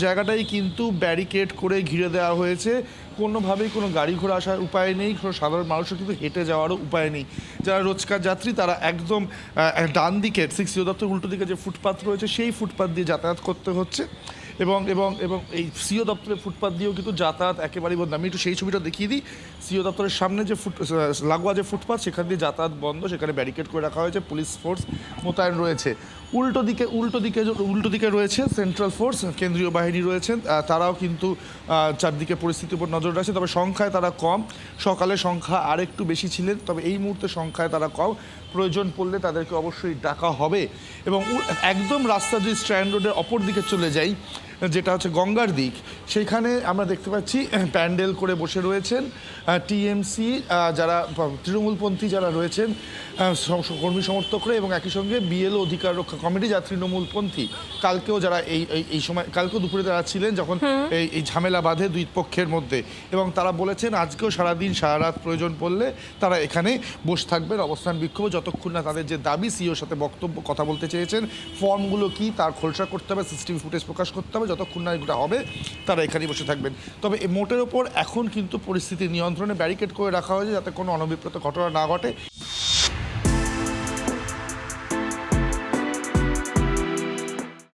জায়গাটাই কিন্তু ব্যারিকেড করে ঘিরে দেওয়া হয়েছে। কোনোভাবেই কোনো গাড়ি ঘোড়া আসার উপায় নেই, কোনো সাধারণ মানুষের কিন্তু হেঁটে যাওয়ারও উপায় নেই। যারা রোজকার যাত্রী তারা একদম ডান দিকে সিও দপ্তর উল্টো দিকে যে ফুটপাথ রয়েছে সেই ফুটপাথ দিয়ে যাতায়াত করতে হচ্ছে এবং এবং এবং এই সিও দপ্তরের ফুটপাথ দিয়েও কিন্তু যাতায়াত একেবারেই বন্ধ। আমি একটু সেই ছবিটা দেখিয়ে দিই। সিও দপ্তরের সামনে যে লাগোয়া যে ফুটপাথ সেখান দিয়ে যাতায়াত বন্ধ, সেখানে ব্যারিকেড করে রাখা হয়েছে, পুলিশ ফোর্স মোতায়েন রয়েছে। উল্টো দিকে রয়েছে সেন্ট্রাল ফোর্স, কেন্দ্রীয় বাহিনী রয়েছেন, তারাও কিন্তু চারদিকে পরিস্থিতির উপর নজর রাখছে। তবে সংখ্যায় তারা কম, সকালে সংখ্যা আর একটু বেশি ছিলেন, তবে এই মুহূর্তে সংখ্যায় তারা কম। প্রয়োজন পড়লে তাদেরকে অবশ্যই ডাকা হবে। এবং একদম রাস্তা যদি স্ট্র্যান্ড রোডের অপর দিকে চলে যাই, যেটা হচ্ছে গঙ্গার দিক, সেইখানে আমরা দেখতে পাচ্ছি প্যান্ডেল করে বসে রয়েছেন টিএমসি, যারা তৃণমূলপন্থী যারা রয়েছেন কর্মী সমর্থকরা, এবং একই সঙ্গে বিএলও অধিকার রক্ষা কমিটি যারা তৃণমূলপন্থী। কালকেও যারা এই সময় কালকেও দুপুরে তারা ছিলেন যখন এই ঝামেলা বাঁধে দুই পক্ষের মধ্যে, এবং তারা বলেছেন আজকেও সারাদিন সারা রাত প্রয়োজন পড়লে তারা এখানে বসে থাকবেন অবস্থান বিক্ষোভ, যতক্ষণ না তাদের যে দাবি সিওর সাথে কথা বলতে চেয়েছেন, ফর্মগুলো কি তার খোলসা করতে হবে, সিসিটিভি ফুটেজ প্রকাশ করতে হবে, যতক্ষণ না এগুলো হবে তারা এখানেই বসে থাকবেন। তবে মোটের ওপর এখন কিন্তু পরিস্থিতি নিয়ন্ত্রণে ব্যারিকেড করে রাখা হয়েছে যাতে কোনো অনভিপ্রেত ঘটনা না ঘটে।